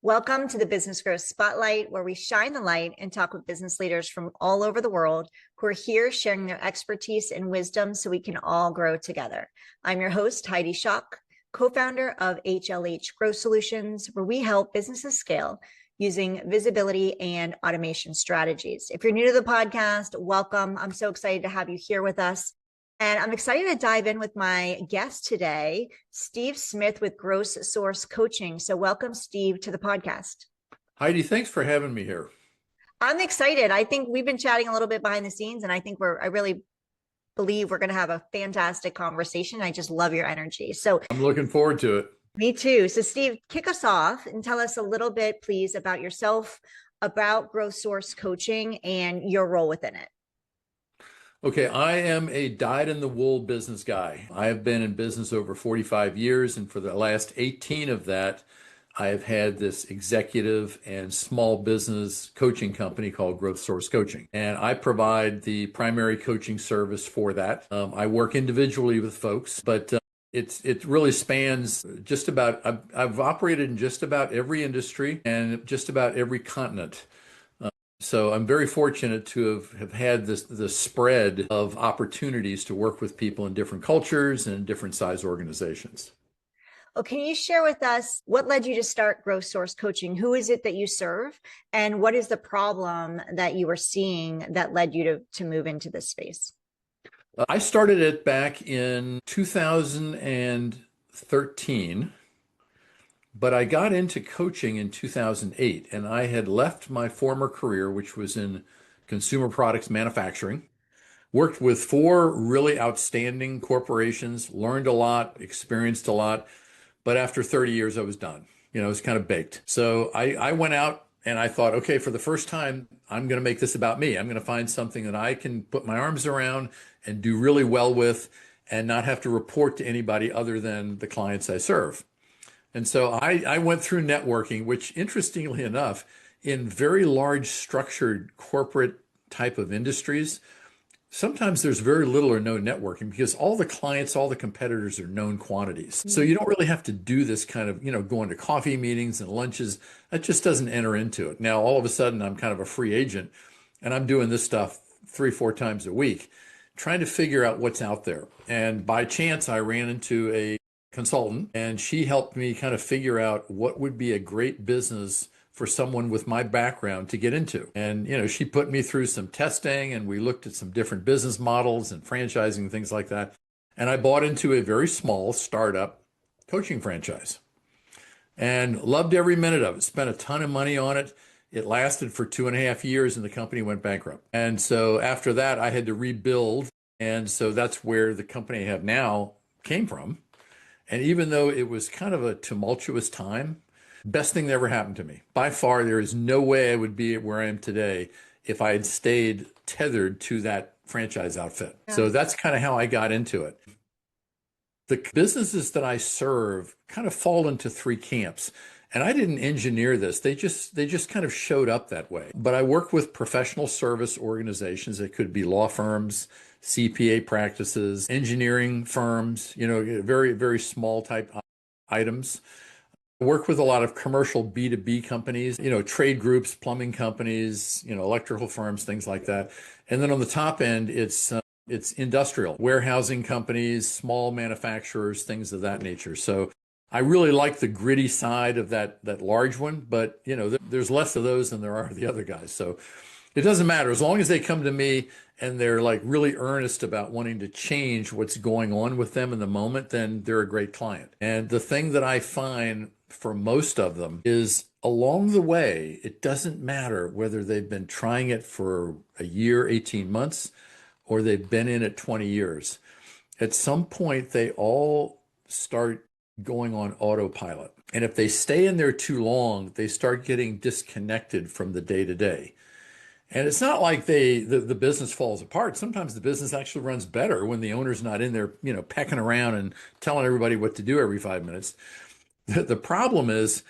Welcome to the Business Growth Spotlight, where we shine the light and talk with business leaders from all over the world who are here sharing their expertise and wisdom so we can all grow together. I'm your host, Heidi Schalk, co-founder of HLH Growth Solutions, where we help businesses scale using visibility and automation strategies. If you're new to the podcast, welcome. I'm so excited to have you here with us. And I'm excited to dive in with my guest today, Steve Smith with Gross Source Coaching. So welcome, Steve, to the podcast. Heidi, thanks for having me here. I'm excited. I think we've been chatting a little bit behind the scenes, and I really believe we're going to have a fantastic conversation. I just love your energy. So I'm looking forward to it. Me too. So Steve, kick us off and tell us a little bit, please, about yourself, about Gross Source Coaching and your role within it. Okay, I am a dyed-in-the-wool business guy. I have been in business over 45 years, and for the last 18 of that, I have had this executive and small business coaching company called Growth Source Coaching. And I provide the primary coaching service for that. I work individually with folks, but it really spans just about, I've operated in just about every industry and just about every continent. So I'm very fortunate to have had the spread of opportunities to work with people in different cultures and different size organizations. Well, can you share with us what led you to start Gross Source Coaching? Who is it that you serve? And what is the problem that you were seeing that led you to move into this space? I started it back in 2013. But I got into coaching in 2008, and I had left my former career, which was in consumer products manufacturing, worked with four really outstanding corporations, learned a lot, experienced a lot. But after 30 years, I was done. You know, it was kind of baked. So I went out and I thought, okay, for the first time, I'm going to make this about me. I'm going to find something that I can put my arms around and do really well with and not have to report to anybody other than the clients I serve. And so I went through networking, which interestingly enough, in very large structured corporate type of industries, sometimes there's very little or no networking because all the clients, all the competitors are known quantities. So you don't really have to do this kind of, going to coffee meetings and lunches. That just doesn't enter into it. Now, all of a sudden, I'm kind of a free agent and I'm doing this stuff 3-4 times a week, trying to figure out what's out there. And by chance, I ran into a consultant, and she helped me kind of figure out what would be a great business for someone with my background to get into. And, she put me through some testing and we looked at some different business models and franchising, things like that. And I bought into a very small startup coaching franchise and loved every minute of it, spent a ton of money on it. It lasted for 2.5 years and the company went bankrupt. And so after that, I had to rebuild. And so that's where the company I have now came from. And even though it was kind of a tumultuous time, best thing that ever happened to me. By far, there is no way I would be where I am today if I had stayed tethered to that franchise outfit. Yeah. So that's kind of how I got into it. The businesses that I serve kind of fall into three camps. And I didn't engineer this. They just kind of showed up that way. But I work with professional service organizations. It could be law firms, CPA practices, engineering firms, very, very small type items. I work with a lot of commercial B2B companies, trade groups, plumbing companies, electrical firms, things like that. And then on the top end, it's industrial, warehousing companies, small manufacturers, things of that nature. So I really like the gritty side of that large one, but there's less of those than there are the other guys. So it doesn't matter as long as they come to me and they're like really earnest about wanting to change what's going on with them in the moment, then they're a great client. And the thing that I find for most of them is along the way, it doesn't matter whether they've been trying it for a year, 18 months, or they've been in it 20 years. At some point, they all start going on autopilot. And if they stay in there too long, they start getting disconnected from the day-to-day. And it's not like the business falls apart. Sometimes the business actually runs better when the owner's not in there, pecking around and telling everybody what to do every 5 minutes. The problem is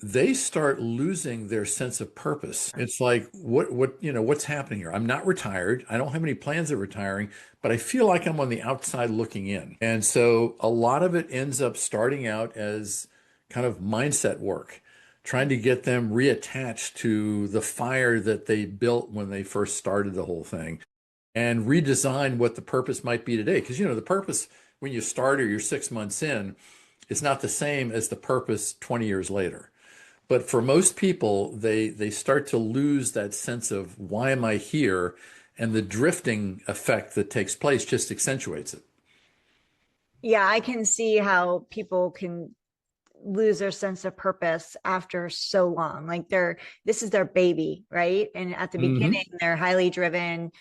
they start losing their sense of purpose. It's like, what's happening here? I'm not retired. I don't have any plans of retiring, but I feel like I'm on the outside looking in. And so a lot of it ends up starting out as kind of mindset work, trying to get them reattached to the fire that they built when they first started the whole thing and redesign what the purpose might be today. Because, the purpose when you start or you're 6 months in, it's not the same as the purpose 20 years later. But for most people, they start to lose that sense of why am I here? And the drifting effect that takes place just accentuates it. Yeah, I can see how people can lose their sense of purpose after so long. Like this is their baby, right? And at the beginning, Hmm. they're highly driven.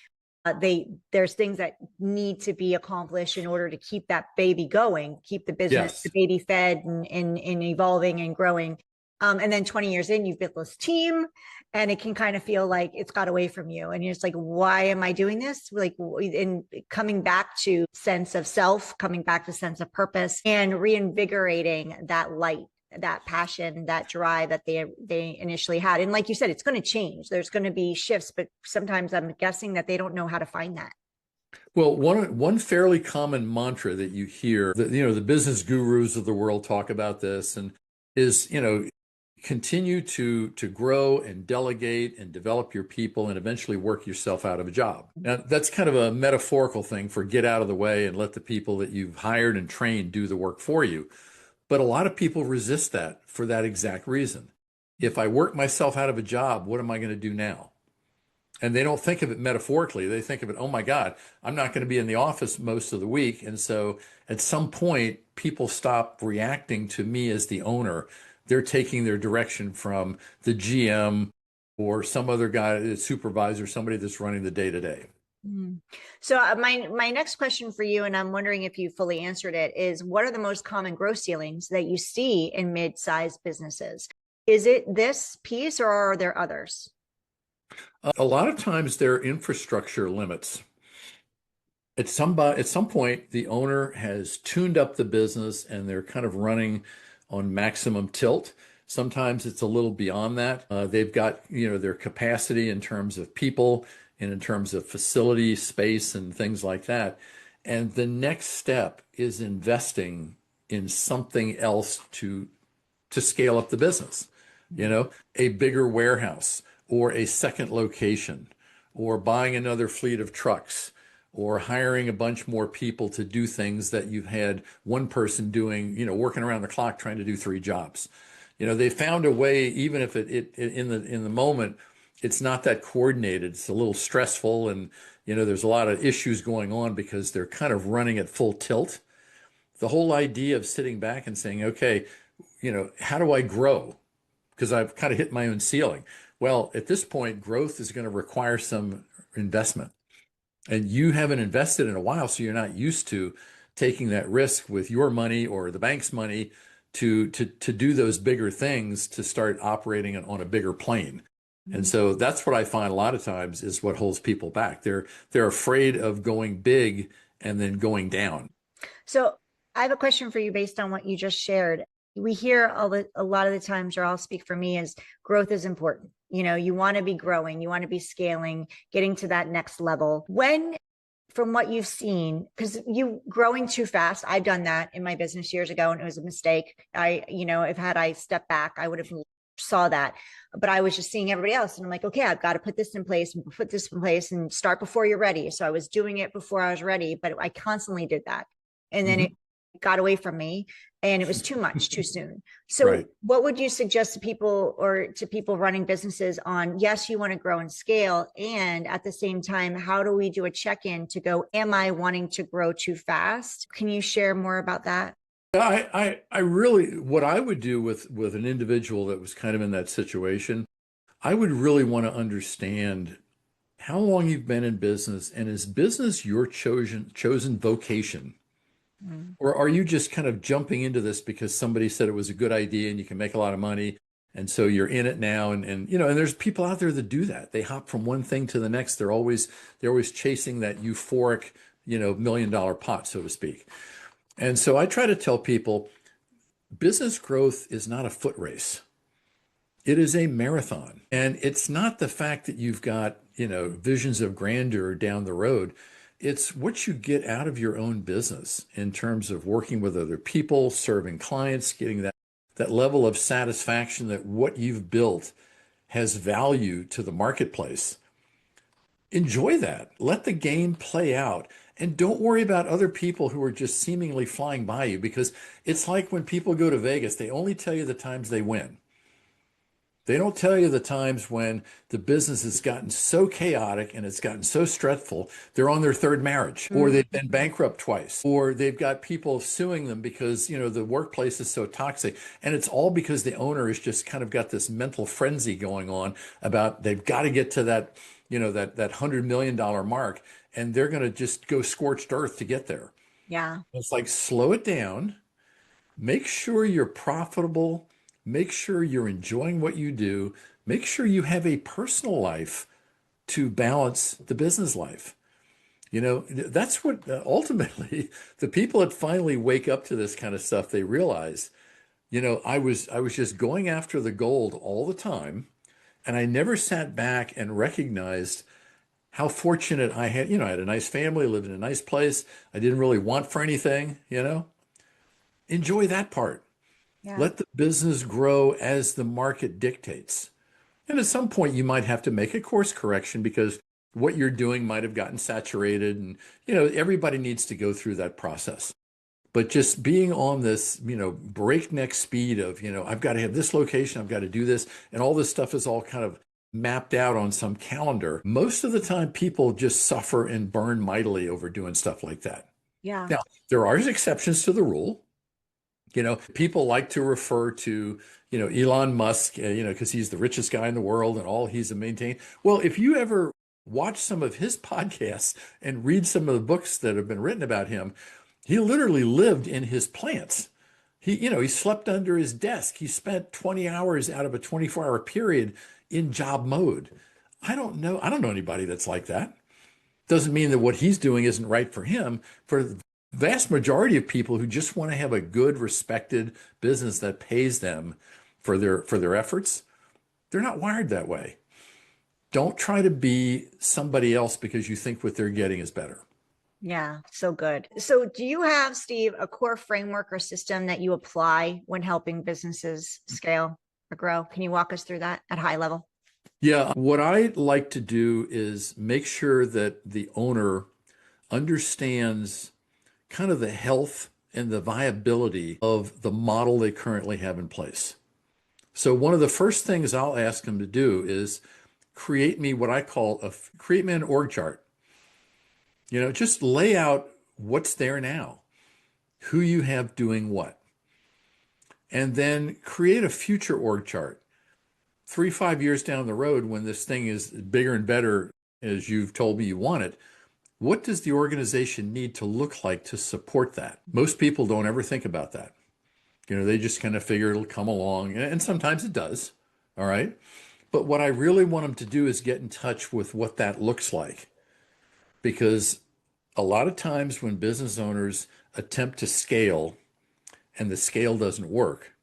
There's things that need to be accomplished in order to keep that baby going, keep the business, the Yes. baby fed and evolving and growing. And then 20 years in, you've built this team and it can kind of feel like it's got away from you. And you're just like, why am I doing this? Like, in coming back to sense of self, coming back to sense of purpose and reinvigorating that light, that passion, that drive that they initially had. And like you said, it's going to change. There's going to be shifts, but sometimes I'm guessing that they don't know how to find that. Well, one fairly common mantra that you hear, that the business gurus of the world talk about this, and is, continue to grow and delegate and develop your people and eventually work yourself out of a job. Now, that's kind of a metaphorical thing for get out of the way and let the people that you've hired and trained do the work for you. But a lot of people resist that for that exact reason. If I work myself out of a job, what am I going to do now? And they don't think of it metaphorically. They think of it, oh my God, I'm not going to be in the office most of the week. And so at some point, people stop reacting to me as the owner. They're taking their direction from the GM or some other guy, the supervisor, somebody that's running the day to day. Mm. So my next question for you, and I'm wondering if you fully answered it, is what are the most common growth ceilings that you see in mid-sized businesses? Is it this piece or are there others? A lot of times there are infrastructure limits. At some point, the owner has tuned up the business and they're kind of running on maximum tilt. Sometimes it's a little beyond that. They've got, their capacity in terms of people and in terms of facility, space, and things like that. And the next step is investing in something else to scale up the business, a bigger warehouse or a second location or buying another fleet of trucks or hiring a bunch more people to do things that you've had one person doing, working around the clock trying to do three jobs. They found a way, even if it in the moment, it's not that coordinated. It's a little stressful and, there's a lot of issues going on because they're kind of running at full tilt. The whole idea of sitting back and saying, okay, how do I grow? Because I've kind of hit my own ceiling. Well, at this point, growth is going to require some investment. And you haven't invested in a while, so you're not used to taking that risk with your money or the bank's money to do those bigger things, to start operating on a bigger plane. And so that's what I find a lot of times is what holds people back. They're afraid of going big and then going down. So I have a question for you based on what you just shared. We hear a lot of the times, or I'll speak for me, is growth is important. You want to be growing, you want to be scaling, getting to that next level. When, from what you've seen, because you growing too fast, I've done that in my business years ago and it was a mistake. If had I stepped back, I would have saw that, but I was just seeing everybody else and I'm like, okay, I've got to put this in place and put this in place and start before you're ready. So I was doing it before I was ready, but I constantly did that. And then it Mhm. got away from me and it was too much too soon. So Right. what would you suggest to people or to people running businesses on, yes, you want to grow and scale. And at the same time, how do we do a check-in to go, am I wanting to grow too fast? Can you share more about that? I really, what I would do with an individual that was kind of in that situation, I would really want to understand how long you've been in business and is business your chosen vocation? Mm. Or are you just kind of jumping into this because somebody said it was a good idea and you can make a lot of money? And so you're in it now. And there's people out there that do that. They hop from one thing to the next. They're always chasing that euphoric, $1 million pot, so to speak. And so I try to tell people business growth is not a foot race. It is a marathon. And it's not the fact that you've got, visions of grandeur down the road. It's what you get out of your own business in terms of working with other people, serving clients, getting that level of satisfaction that what you've built has value to the marketplace, enjoy that. Let the game play out. And don't worry about other people who are just seemingly flying by you, because it's like when people go to Vegas, they only tell you the times they win. They don't tell you the times when the business has gotten so chaotic and it's gotten so stressful, they're on their third marriage, or they've been bankrupt twice, or they've got people suing them because, the workplace is so toxic. And it's all because the owner has just kind of got this mental frenzy going on about they've got to get to that, that $100 million mark, and they're going to just go scorched earth to get there. Yeah. It's like, slow it down. Make sure you're profitable. Make sure you're enjoying what you do. Make sure you have a personal life to balance the business life. That's what ultimately the people that finally wake up to this kind of stuff, they realize, I was just going after the gold all the time, and I never sat back and recognized how fortunate I had. I had a nice family, lived in a nice place. I didn't really want for anything. Enjoy that part. Yeah. Let the business grow as the market dictates. And at some point, you might have to make a course correction because what you're doing might have gotten saturated. And, everybody needs to go through that process. But just being on this, breakneck speed of, I've got to have this location, I've got to do this, and all this stuff is all kind of mapped out on some calendar. Most of the time, people just suffer and burn mightily over doing stuff like that. Yeah. Now, there are exceptions to the rule. People like to refer to, Elon Musk, because he's the richest guy in the world and all he's maintained. Well, if you ever watch some of his podcasts and read some of the books that have been written about him, he literally lived in his plants. He slept under his desk. He spent 20 hours out of a 24-hour period in job mode. I don't know anybody that's like that. Doesn't mean that what he's doing isn't right for him. For the vast majority of people who just want to have a good, respected business that pays them for their efforts, they're not wired that way. Don't try to be somebody else because you think what they're getting is better. Yeah. So good. So do you have, Steve, a core framework or system that you apply when helping businesses scale or grow? Can you walk us through that at high level? Yeah, what I like to do is make sure that the owner understands kind of the health and the viability of the model they currently have in place. So one of the first things I'll ask them to do is create me what I call create me an org chart. Just lay out what's there now, who you have doing what, and then create a future org chart. 3-5 years down the road, when this thing is bigger and better as you've told me you want it, what does the organization need to look like to support that? Most people don't ever think about that. They just kind of figure it'll come along, and sometimes it does. All right. But what I really want them to do is get in touch with what that looks like. Because a lot of times when business owners attempt to scale and the scale doesn't work,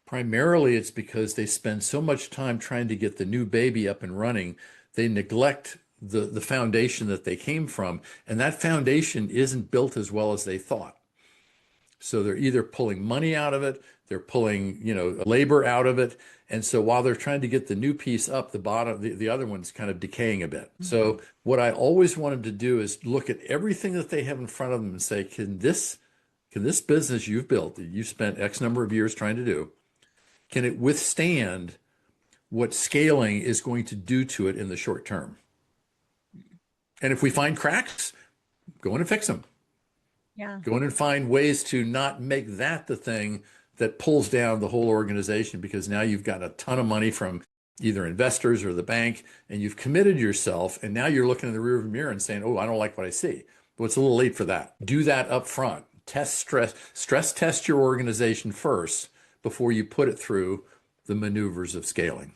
primarily it's because they spend so much time trying to get the new baby up and running, they neglect the foundation that they came from, and that foundation isn't built as well as they thought. So they're either pulling money out of it, they're pulling, labor out of it. And so while they're trying to get the new piece up, the bottom, the other one's kind of decaying a bit. So what I always want them to do is look at everything that they have in front of them and say, can this business you've built, that you spent X number of years trying to do, can it withstand what scaling is going to do to it in the short term? And if we find cracks, go in and fix them. Yeah. Go in and find ways to not make that the thing that pulls down the whole organization, because now you've got a ton of money from either investors or the bank, and you've committed yourself, and now you're looking in the rearview mirror and saying, oh, I don't like what I see. But it's a little late for that. Do that up front. Stress test your organization first before you put it through the maneuvers of scaling.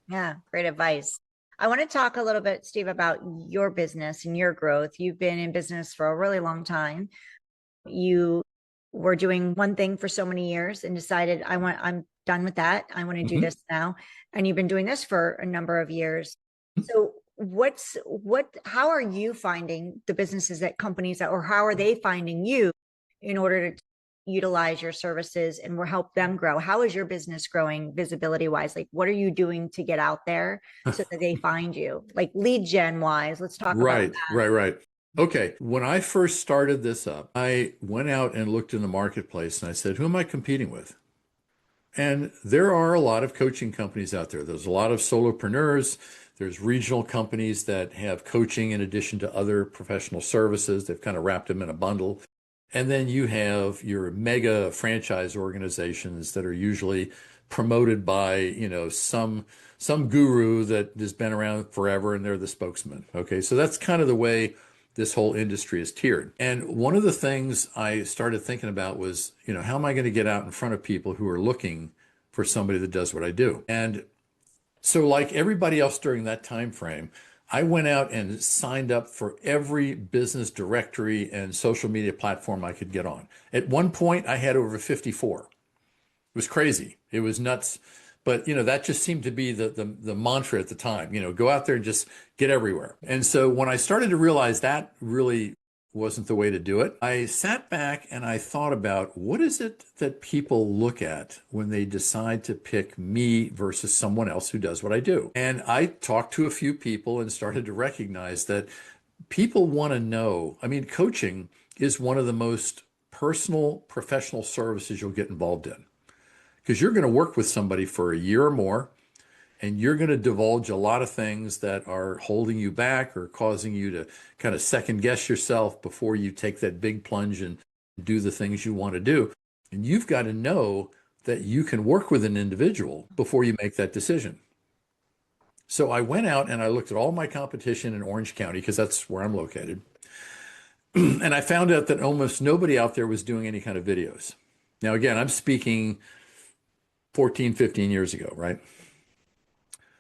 Yeah. Great advice. I want to talk a little bit, Steve, about your business and your growth. You've been in business for a really long time. You were doing one thing for so many years and decided, I'm done with that. I want to do this now. And you've been doing this for a number of years. So how are you finding the businesses that companies that, or how are they finding you in order to utilize your services and we'll help them grow. How is your business growing visibility wise? Like, what are you doing to get out there so that they find you? Like lead gen wise, let's talk about Right, right, right. Okay. When I first started this up, I went out and looked in the marketplace and I said, who am I competing with? And there are a lot of coaching companies out there. There's a lot of solopreneurs. There's regional companies that have coaching in addition to other professional services. They've kind of wrapped them in a bundle. And then you have your mega franchise organizations that are usually promoted by, some guru that has been around forever and they're the spokesman. Okay, so that's kind of the way this whole industry is tiered. And one of the things I started thinking about was, how am I going to get out in front of people who are looking for somebody that does what I do? And so like everybody else during that time frame, I went out and signed up for every business directory and social media platform I could get on. At one point, I had over 54. It was crazy. It was nuts. But that just seemed to be the mantra at the time. Go out there and just get everywhere. And so when I started to realize that really wasn't the way to do it, I sat back and I thought about what is it that people look at when they decide to pick me versus someone else who does what I do. And I talked to a few people and started to recognize that people want to know. I mean, coaching is one of the most personal professional services you'll get involved in because you're going to work with somebody for a year or more, and you're going to divulge a lot of things that are holding you back or causing you to kind of second guess yourself before you take that big plunge and do the things you want to do. And you've got to know that you can work with an individual before you make that decision. So I went out and I looked at all my competition in Orange County because that's where I'm located. And I found out that almost nobody out there was doing any kind of videos. Now, again, I'm speaking 14, 15 years ago, right?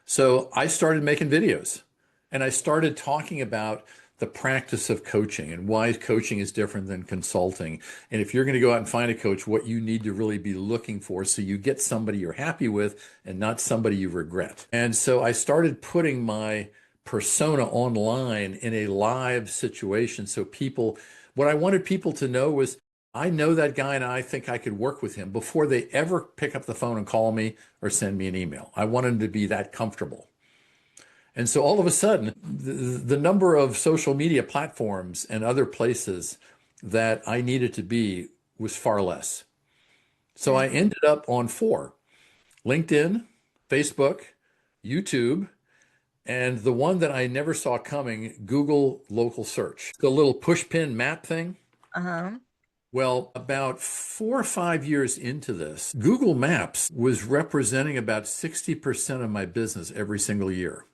So I started making videos and I started talking about the practice of coaching and why coaching is different than consulting. And if you're going to go out and find a coach, what you need to really be looking for so you get somebody you're happy with and not somebody you regret. And so I started putting my persona online in a live situation. So what I wanted people to know was, I know that guy and I think I could work with him before they ever pick up the phone and call me or send me an email. I wanted them to be that comfortable. And so all of a sudden, the number of social media platforms and other places that I needed to be was far less. So I ended up on 4: LinkedIn, Facebook, YouTube, and the one that I never saw coming, Google local search. The little push pin map thing. Uh-huh. Well, about 4 or 5 years into this, Google Maps was representing about 60% of my business every single year.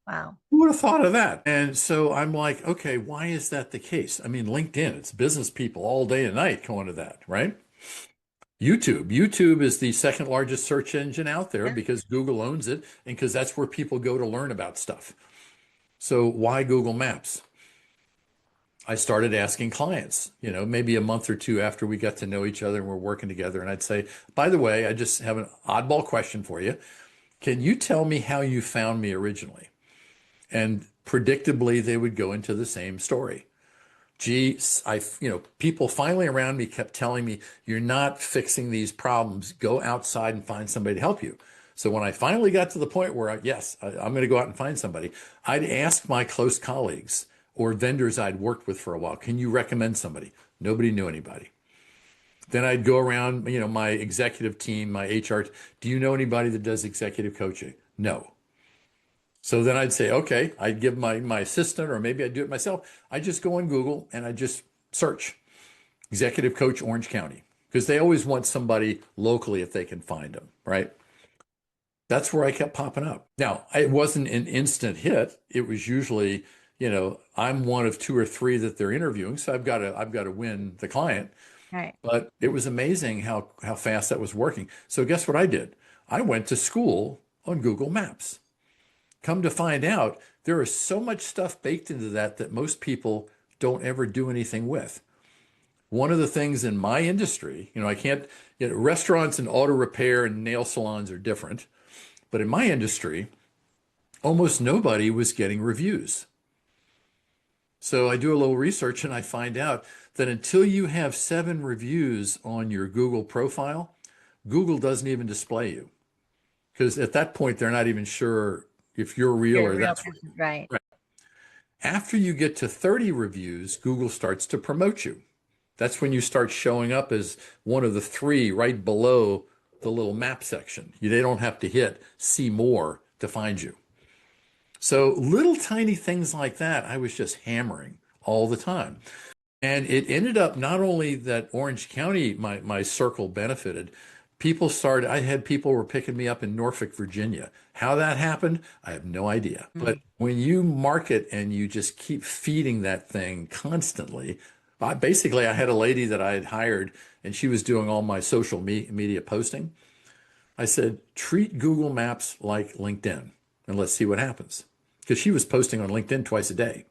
Wow. Who would have thought of that? And so I'm like, okay, why is that the case? I mean, LinkedIn, it's business people all day and night going to that, right? YouTube is the second largest search engine out there Yeah. because Google owns it and because that's where people go to learn about stuff. So why Google Maps? I started asking clients, maybe a month or two after we got to know each other and we're working together. And I'd say, by the way, I just have an oddball question for you. Can you tell me how you found me originally? And predictably, they would go into the same story. Gee, people finally around me kept telling me, you're not fixing these problems. Go outside and find somebody to help you. So when I finally got to the point where, I'm going to go out and find somebody, I'd ask my close colleagues or vendors I'd worked with for a while, can you recommend somebody? Nobody knew anybody. Then I'd go around, my executive team, my HR, do you know anybody that does executive coaching? No. So then I'd say, okay, I'd give my assistant, or maybe I'd do it myself. I just go on Google and I just search executive coach Orange County because they always want somebody locally if they can find them, right? That's where I kept popping up. Now, it wasn't an instant hit. It was usually, I'm one of 2 or 3 that they're interviewing, so I've got to win the client. Right. But it was amazing how fast that was working. So guess what I did? I went to school on Google Maps. Come to find out, there is so much stuff baked into that most people don't ever do anything with. One of the things in my industry, I can't, restaurants and auto repair and nail salons are different. But in my industry, almost nobody was getting reviews. So I do a little research and I find out that until you have 7 reviews on your Google profile, Google doesn't even display you. Because at that point, they're not even sure if you're real You're a or real that's person, right? right. After you get to 30 reviews, Google starts to promote you. That's when you start showing up as one of the 3 right below the little map section. They don't have to hit see more to find you. So little tiny things like that, I was just hammering all the time. And it ended up not only that Orange County, my circle benefited, I had people were picking me up in Norfolk, Virginia. How that happened, I have no idea. But when you market and you just keep feeding that thing constantly, I had a lady that I had hired and she was doing all my social media posting. I said, treat Google Maps like LinkedIn and let's see what happens. Because she was posting on LinkedIn twice a day.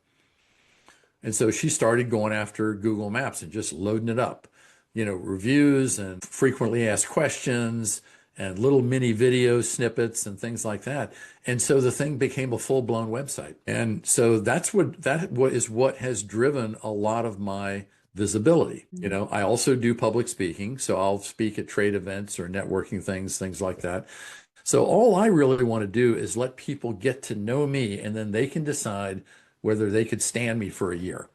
And so she started going after Google Maps and just loading it up, reviews and frequently asked questions and little mini video snippets and things like that. And so the thing became a full-blown website. And so what has driven a lot of my visibility. I also do public speaking, so I'll speak at trade events or networking things like that. So all I really want to do is let people get to know me, and then they can decide whether they could stand me for a year.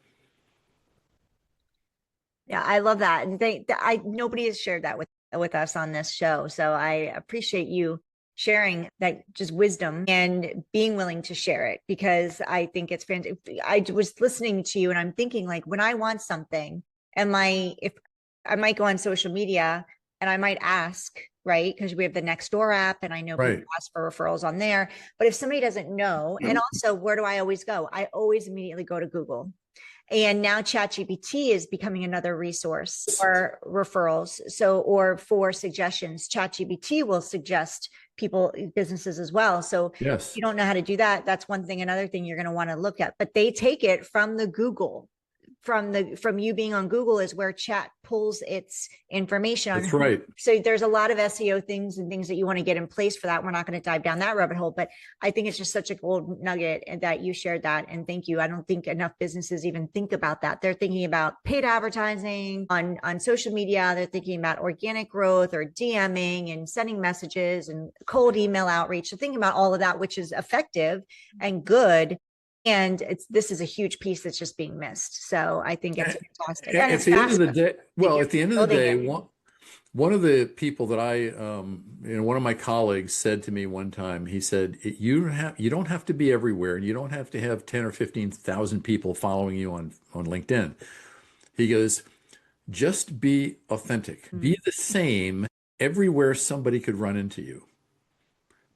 Yeah, I love that. And nobody has shared that with us on this show. So I appreciate you sharing that just wisdom and being willing to share it, because I think it's fantastic. I was listening to you and I'm thinking, like, when I want something, if I might go on social media and I might ask, right? Because we have the Nextdoor app and I know people Right. ask for referrals on there. But if somebody doesn't know, and also, where do I always go? I always immediately go to Google. And now ChatGPT is becoming another resource for referrals. Or for suggestions. ChatGPT will suggest businesses as well. So if Yes. you don't know how to do that, that's one thing. Another thing you're going to want to look at, but they take it from the Google, from you being on Google is where chat pulls its information on. That's right. So there's a lot of SEO things and things that you want to get in place for that. We're not going to dive down that rabbit hole, but I think it's just such a gold nugget that you shared that. And thank you. I don't think enough businesses even think about that. They're thinking about paid advertising on social media. They're thinking about organic growth or DMing and sending messages and cold email outreach. So thinking about all of that, which is effective and good. And this is a huge piece that's just being missed. So I think it's fantastic. And At it's the end of the fast. day, well, You're at the end of the building day, it. one of the people that one of my colleagues said to me one time, he said, you don't have to be everywhere, and you don't have to have 10 or 15,000 people following you on LinkedIn. He goes, just be authentic, be the same everywhere somebody could run into you.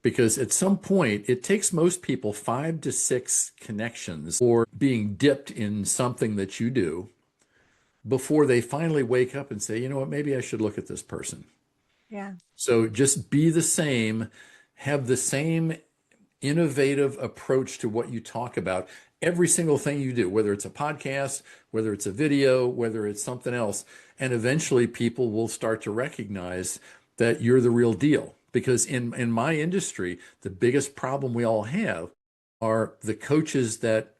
Because at some point, it takes most people 5 to 6 connections or being dipped in something that you do before they finally wake up and say, you know what, maybe I should look at this person. Yeah. So just be the same, have the same innovative approach to what you talk about. Every single thing you do, whether it's a podcast, whether it's a video, whether it's something else. And eventually people will start to recognize that you're the real deal. Because in my industry, the biggest problem we all have are the coaches that,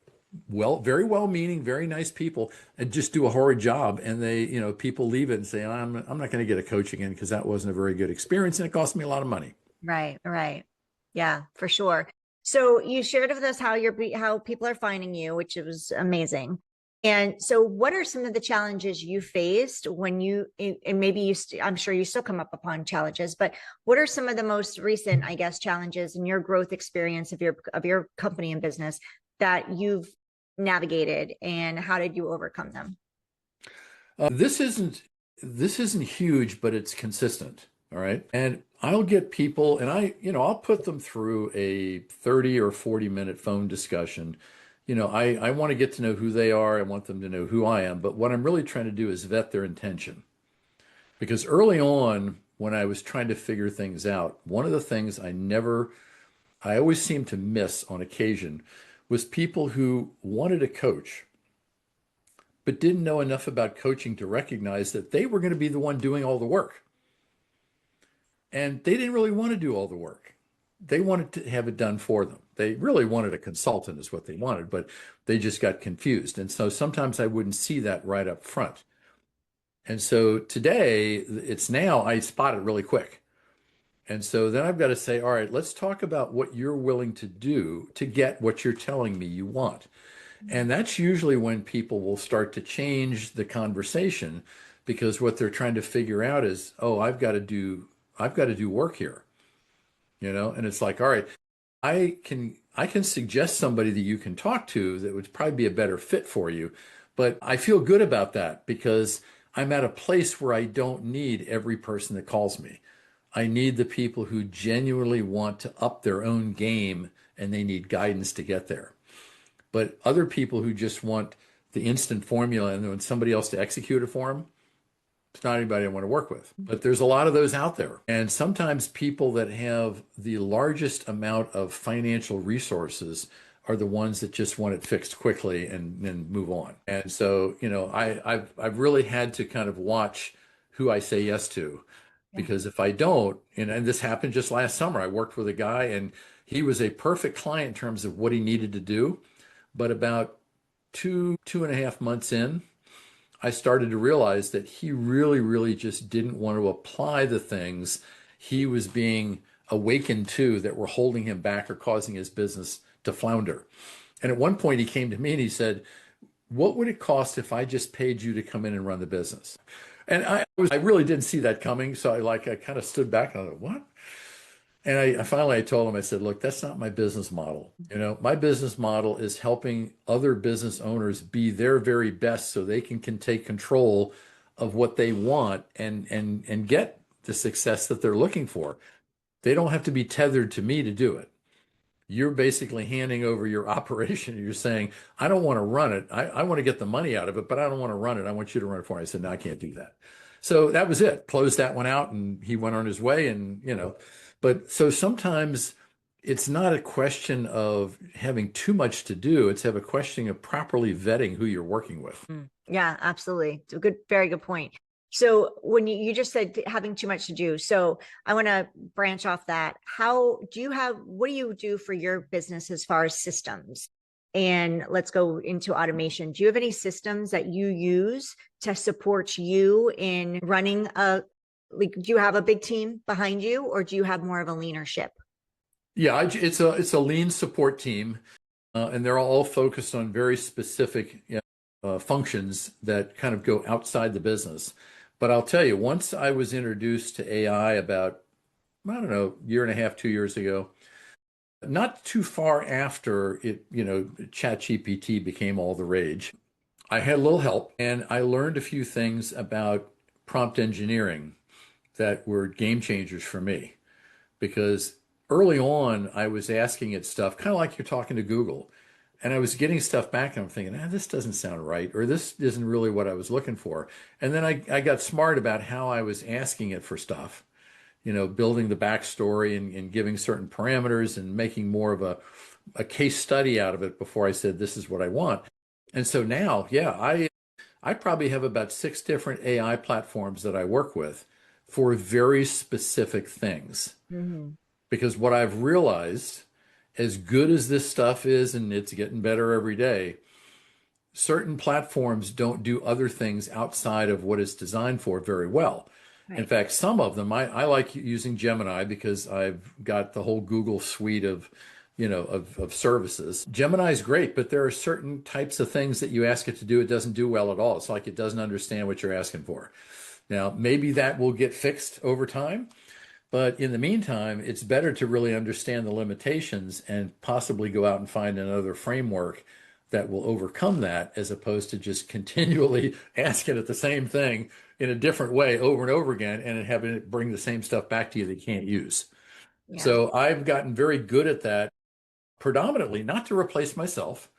very well-meaning, very nice people, and just do a horrid job. And people leave it and say, I'm not going to get a coach again because that wasn't a very good experience and it cost me a lot of money. Right. Right. Yeah, for sure. So you shared with us how people are finding you, which was amazing. And so what are some of the challenges you faced and maybe I'm sure you still come up upon challenges, but what are some of the most recent, I guess, challenges in your growth experience of your company and business that you've navigated, and how did you overcome them? This isn't huge, but it's consistent. All right. And I'll get people and I'll put them through a 30 or 40-minute phone discussion. I want to get to know who they are. I want them to know who I am. But what I'm really trying to do is vet their intention. Because early on, when I was trying to figure things out, one of the things I always seemed to miss on occasion was people who wanted a coach, but didn't know enough about coaching to recognize that they were going to be the one doing all the work. And they didn't really want to do all the work. They wanted to have it done for them. They really wanted a consultant is what they wanted, but they just got confused. And so sometimes I wouldn't see that right up front. And so today, it's now I spot it really quick. And so then I've got to say, all right, let's talk about what you're willing to do to get what you're telling me you want. And that's usually when people will start to change the conversation because what they're trying to figure out is, oh, I've got to do work here, and it's like, all right, I can suggest somebody that you can talk to that would probably be a better fit for you. But I feel good about that because I'm at a place where I don't need every person that calls me. I need the people who genuinely want to up their own game and they need guidance to get there. But other people who just want the instant formula and want somebody else to execute it for them, it's not anybody I want to work with. But there's a lot of those out there. And sometimes people that have the largest amount of financial resources are the ones that just want it fixed quickly and then move on. And so, I've really had to kind of watch who I say yes to. Yeah. Because if I don't, and this happened just last summer, I worked with a guy and he was a perfect client in terms of what he needed to do. But about 2.5 months in, I started to realize that he really, really just didn't want to apply the things he was being awakened to that were holding him back or causing his business to flounder. And at one point, he came to me and he said, what would it cost if I just paid you to come in and run the business? And I really didn't see that coming. So I kind of stood back and I thought, what? And I finally I told him, I said, look, that's not my business model. My business model is helping other business owners be their very best so they can take control of what they want and get the success that they're looking for. They don't have to be tethered to me to do it. You're basically handing over your operation. You're saying, I don't want to run it. I want to get the money out of it, but I don't want to run it. I want you to run it for me. I said, no, I can't do that. So that was it. Closed that one out and he went on his way. But so sometimes it's not a question of having too much to do. It's have a question of properly vetting who you're working with. Yeah, absolutely. It's a very good point. So when you just said having too much to do, so I want to branch off that. What do you do for your business as far as systems? And let's go into automation. Do you have any systems that you use to support you in running do you have a big team behind you or do you have more of a leaner ship? Yeah, it's a lean support team, and they're all focused on very specific functions that kind of go outside the business. But I'll tell you, once I was introduced to AI about, I don't know, year and a half, 2 years ago, not too far after ChatGPT became all the rage, I had a little help and I learned a few things about prompt engineering that were game changers for me. Because early on, I was asking it stuff, kind of like you're talking to Google. And I was getting stuff back and I'm thinking, this doesn't sound right, or this isn't really what I was looking for. And then I got smart about how I was asking it for stuff, building the backstory and giving certain parameters and making more of a case study out of it before I said, this is what I want. And so now, yeah, I probably have about 6 different AI platforms that I work with for very specific things. Mm-hmm. Because what I've realized, as good as this stuff is, and it's getting better every day, certain platforms don't do other things outside of what it's designed for very well. Right. In fact, some of them, I like using Gemini because I've got the whole Google suite of, of services. Gemini is great, but there are certain types of things that you ask it to do, it doesn't do well at all. It's like it doesn't understand what you're asking for. Now, maybe that will get fixed over time. But in the meantime, it's better to really understand the limitations and possibly go out and find another framework that will overcome that, as opposed to just continually asking it the same thing in a different way over and over again and having it bring the same stuff back to you that you can't use. Yeah. So I've gotten very good at that, predominantly not to replace myself,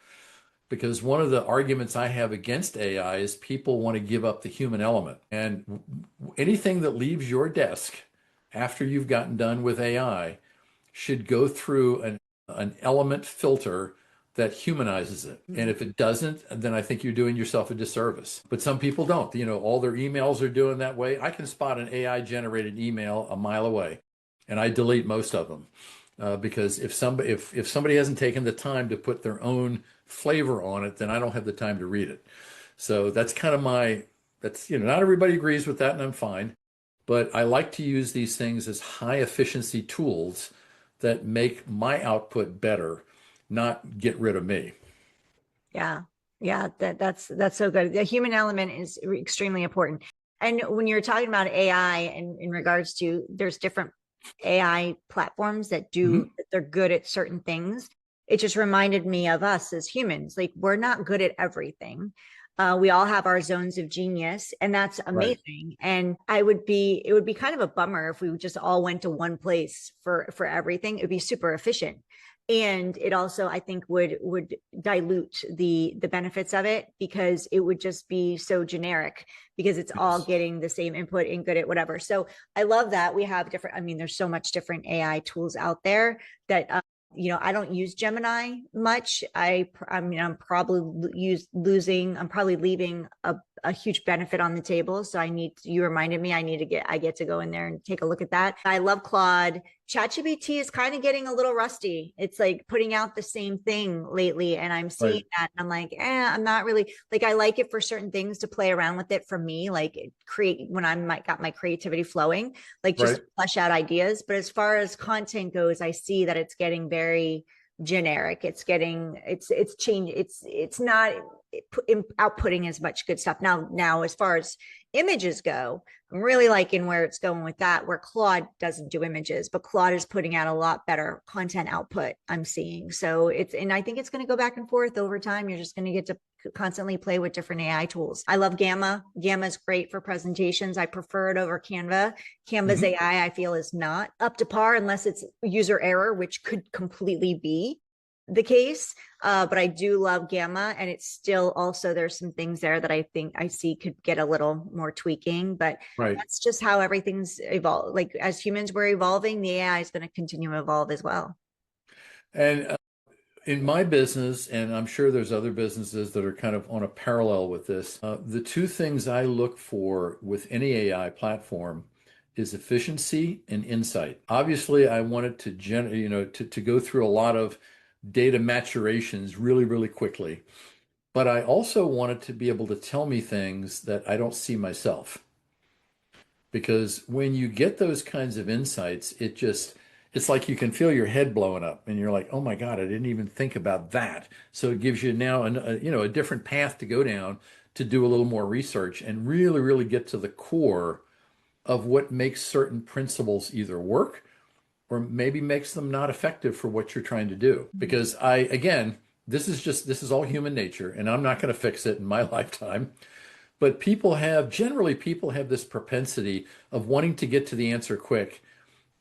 because one of the arguments I have against AI is people want to give up the human element. And anything that leaves your desk after you've gotten done with AI should go through an element filter that humanizes it. And if it doesn't, then I think you're doing yourself a disservice. But some people don't. All their emails are doing that way. I can spot an AI generated email a mile away, and I delete most of them. because if somebody hasn't taken the time to put their own flavor on it, then I don't have the time to read it. So that's kind of that's, not everybody agrees with that, and I'm fine. But I like to use these things as high efficiency tools that make my output better, not get rid of me. Yeah. Yeah. That's so good. The human element is extremely important. And when you're talking about AI and in regards to there's different AI platforms that Hmm. they're good at certain things. It just reminded me of us as humans. Like we're not good at everything. We all have our zones of genius, and that's Right. amazing. And it would be kind of a bummer if we just all went to one place for everything. It would be super efficient. And it also, I think, would dilute the benefits of it because it would just be so generic because it's all Yes. getting the same input and good at whatever. So I love that we have different. I mean, there's so much different AI tools out there that I don't use Gemini much. I mean, I'm probably leaving a huge benefit on the table. So you reminded me, I get to go in there and take a look at that. I love Claude. ChatGPT is kind of getting a little rusty. It's like putting out the same thing lately. And I'm seeing Right. that. And I'm like, I'm not really like, I like it for certain things to play around with it for me, like create when got my creativity flowing, like just Right. flesh out ideas. But as far as content goes, I see that it's getting very generic. It's changed. It's not outputting as much good stuff. Now, as far as images go, I'm really liking where it's going with that, where Claude doesn't do images, but Claude is putting out a lot better content output I'm seeing. So and I think it's going to go back and forth over time. You're just going to get to constantly play with different AI tools. I love Gamma. Gamma is great for presentations. I prefer it over Canva. Canva's Hmm. AI, I feel, is not up to par unless it's user error, which could completely be the case. But I do love Gamma, and it's still also there's some things there that I think I see could get a little more tweaking, but Right. that's just how everything's evolved. Like as humans, we're evolving, the AI is going to continue to evolve as well. And in my business, and I'm sure there's other businesses that are kind of on a parallel with this, the two things I look for with any AI platform is efficiency and insight. Obviously, I want it to to go through a lot of data maturations really, really quickly. But I also want it to be able to tell me things that I don't see myself. Because when you get those kinds of insights, it's like you can feel your head blowing up and you're like, oh my God, I didn't even think about that. So it gives you now a different path to go down to do a little more research and really, really get to the core of what makes certain principles either work or maybe makes them not effective for what you're trying to do. Because again, this is all human nature, and I'm not going to fix it in my lifetime. But generally, people have this propensity of wanting to get to the answer quick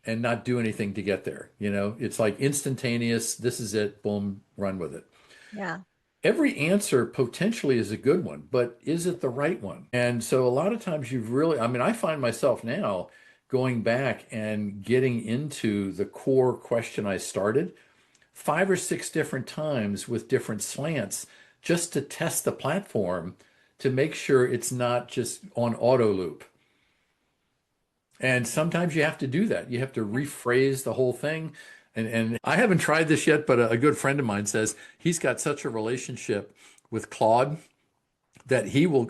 and not do anything to get there. It's like instantaneous. This is it. Boom, run with it. Yeah. Every answer potentially is a good one, but is it the right one? And so a lot of times I mean, I find myself now going back and getting into the core question I started 5 or 6 different times with different slants just to test the platform to make sure it's not just on auto loop. And sometimes you have to do that. You have to rephrase the whole thing. And I haven't tried this yet, but a good friend of mine says he's got such a relationship with Claude that he'll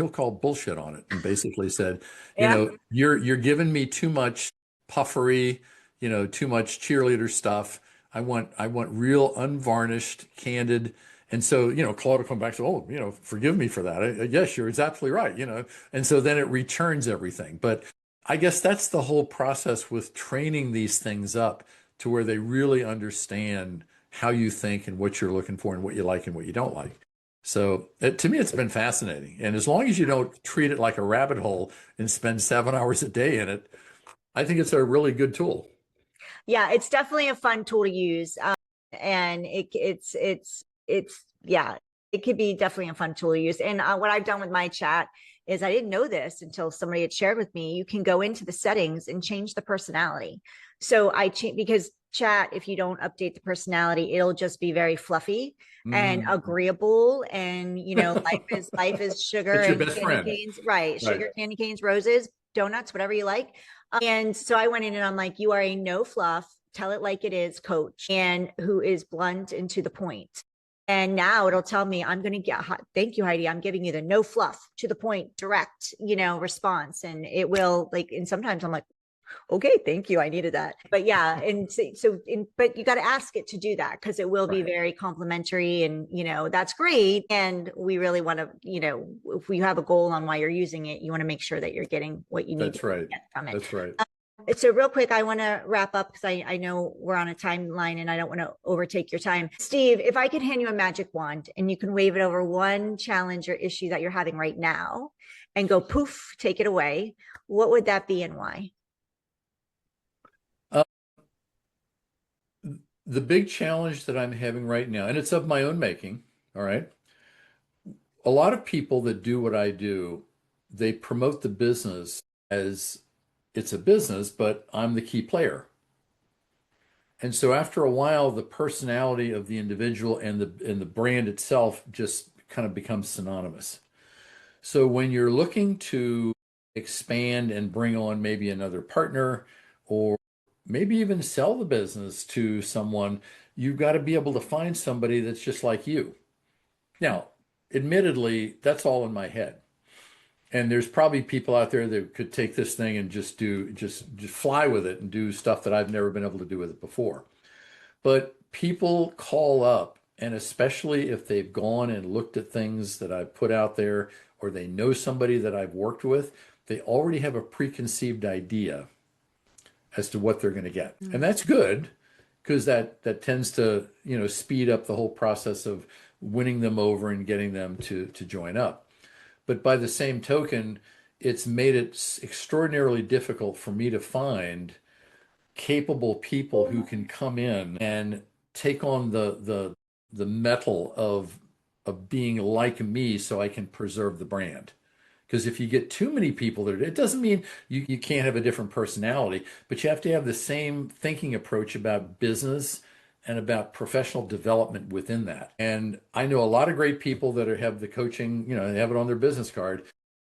call bullshit on it and basically said, Yeah. you're giving me too much puffery, too much cheerleader stuff. I want real unvarnished, candid. And so, Claude will come back and say, oh, forgive me for that. Yes, it's absolutely right. And so then it returns everything. But I guess that's the whole process with training these things up to where they really understand how you think and what you're looking for and what you like and what you don't like. So to me, it's been fascinating. And as long as you don't treat it like a rabbit hole and spend 7 hours a day in it, I think it's a really good tool. Yeah, it's definitely a fun tool to use. And yeah, it could be definitely a fun tool to use. And what I've done with my chat is I didn't know this until somebody had shared with me. You can go into the settings and change the personality. So I change because chat, if you don't update the personality, it'll just be very fluffy and Mm. agreeable. And life is sugar It's your and best candy friend. canes, right? Right. Sugar, candy canes, roses, donuts, whatever you like. And so I went in and I'm like, you are a no fluff tell it like it is coach, and who is blunt and to the point. And now it'll tell me, I'm going to get, thank you, Heidi. I'm giving you the no fluff, to the point, direct, response. And it will, like, and sometimes I'm like, okay, thank you. I needed that. But yeah. And but you got to ask it to do that, because it will be very complimentary, and, that's great. And we really want to, if we have a goal on why you're using it, you want to make sure that you're getting what you need to get from it. That's right. So real quick, I want to wrap up, because I know we're on a timeline and I don't want to overtake your time. Steve, if I could hand you a magic wand and you can wave it over one challenge or issue that you're having right now and go poof, take it away, what would that be and why? The big challenge that I'm having right now, and it's of my own making, all right? A lot of people that do what I do, they promote the business as it's a business, but I'm the key player. And so after a while, the personality of the individual and the brand itself just kind of becomes synonymous. So when you're looking to expand and bring on maybe another partner, or maybe even sell the business to someone, you've got to be able to find somebody that's just like you. Now, admittedly, that's all in my head. And there's probably people out there that could take this thing and just fly with it and do stuff that I've never been able to do with it before. But people call up, and especially if they've gone and looked at things that I've put out there, or they know somebody that I've worked with, they already have a preconceived idea as to what they're going to get. And that's good, because that tends to, speed up the whole process of winning them over and getting them to join up. But by the same token, it's made it extraordinarily difficult for me to find capable people who can come in and take on the metal of being like me, so I can preserve the brand. Because if you get too many people that it doesn't mean you can't have a different personality, but you have to have the same thinking approach about business and about professional development within that. And I know a lot of great people that have the coaching, they have it on their business card,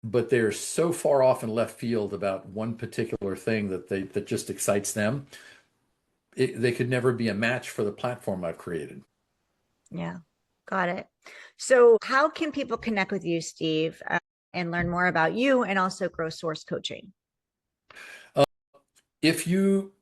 but they're so far off in left field about one particular thing that just excites them. They could never be a match for the platform I've created. Yeah, got it. So how can people connect with you, Steve, and learn more about you and also Growth Source Coaching? If you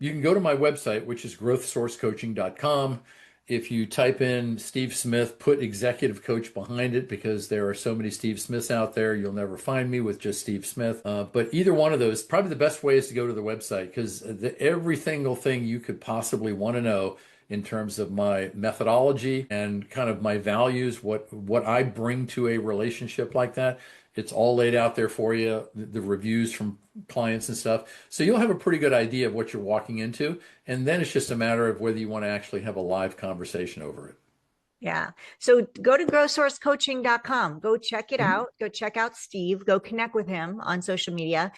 can go to my website, which is growthsourcecoaching.com. If you type in Steve Smith, put executive coach behind it, because there are so many Steve Smiths out there. You'll never find me with just Steve Smith. But either one of those, probably the best way is to go to the website, because every single thing you could possibly want to know in terms of my methodology and kind of my values, what I bring to a relationship like that, it's all laid out there for you, the reviews from clients and stuff. So you'll have a pretty good idea of what you're walking into. And then it's just a matter of whether you want to actually have a live conversation over it. Yeah. So go to growthsourcecoaching.com. Go check it out. Go check out Steve. Go connect with him on social media.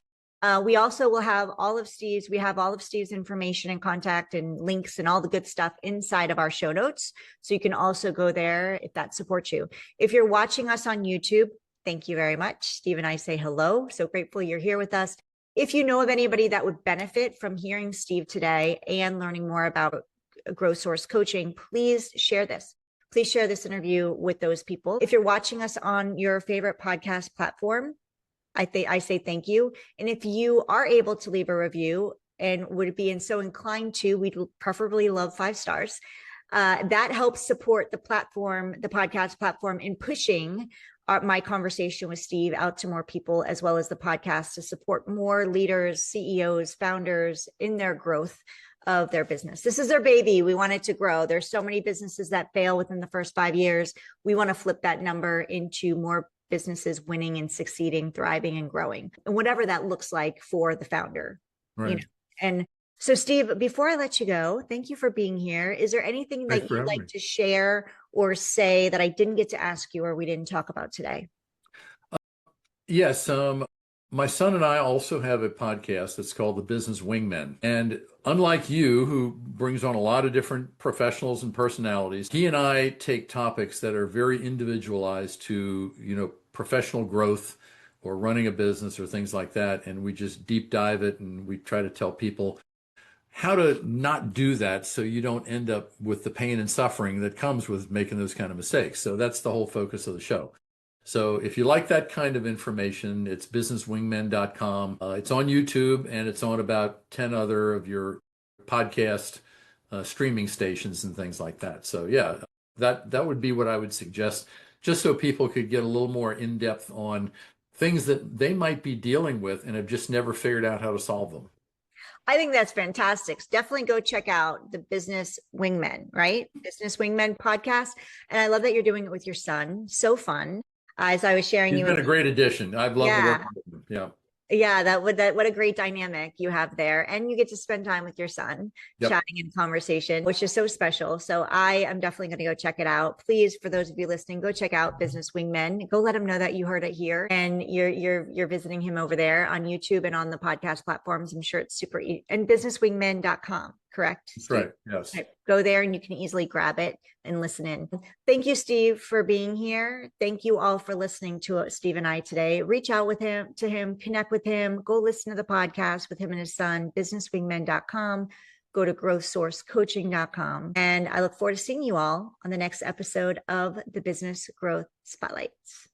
We also will have we have all of Steve's information and contact and links and all the good stuff inside of our show notes. So you can also go there if that supports you. If you're watching us on YouTube, thank you very much. Steve and I say hello. So grateful you're here with us. If you know of anybody that would benefit from hearing Steve today and learning more about Growth Source Coaching, please share this. Please share this interview with those people. If you're watching us on your favorite podcast platform, I say thank you. And if you are able to leave a review and would be so inclined to, we'd preferably love 5 stars. That helps support the podcast platform, in pushing my conversation with Steve out to more people, as well as the podcast, to support more leaders, CEOs, founders in their growth of their business. This is their baby. We want it to grow. There's so many businesses that fail within the first 5 years. We want to flip that number into more businesses winning and succeeding, thriving and growing, and whatever that looks like for the founder. Right. And so, Steve, before I let you go, thank you for being here. Is there anything that you'd like to share or say that I didn't get to ask you or we didn't talk about today? Yes. My son and I also have a podcast that's called The Business Wingmen. And unlike you, who brings on a lot of different professionals and personalities, he and I take topics that are very individualized to, professional growth or running a business or things like that. And we just deep dive it, and we try to tell people how to not do that so you don't end up with the pain and suffering that comes with making those kind of mistakes. So that's the whole focus of the show. So if you like that kind of information, it's businesswingmen.com. It's on YouTube, and it's on about 10 other of your podcast streaming stations and things like that. So yeah, that would be what I would suggest, just so people could get a little more in depth on things that they might be dealing with and have just never figured out how to solve them. I think that's fantastic. Definitely go check out the Business Wingmen, right? Business Wingmen podcast. And I love that you're doing it with your son. So fun. As I was sharing He's you been with, a great addition. I've loved the work yeah, with him. Yeah. yeah, that what a great dynamic you have there. And you get to spend time with your son, Yep. chatting and conversation, which is so special. So I am definitely going to go check it out. Please, for those of you listening, go check out Business Wingmen. Go let him know that you heard it here, and you're visiting him over there on YouTube and on the podcast platforms. I'm sure it's super easy. And businesswingmen.com, correct, That's Steve? right. Yes. Okay. Go there and you can easily grab it and listen in. Thank you, Steve, for being here. Thank you all for listening to Steve and I today. Reach out to him, connect with him, go listen to the podcast with him and his son, businesswingmen.com. Go to growthsourcecoaching.com. And I look forward to seeing you all on the next episode of the Business Growth Spotlights.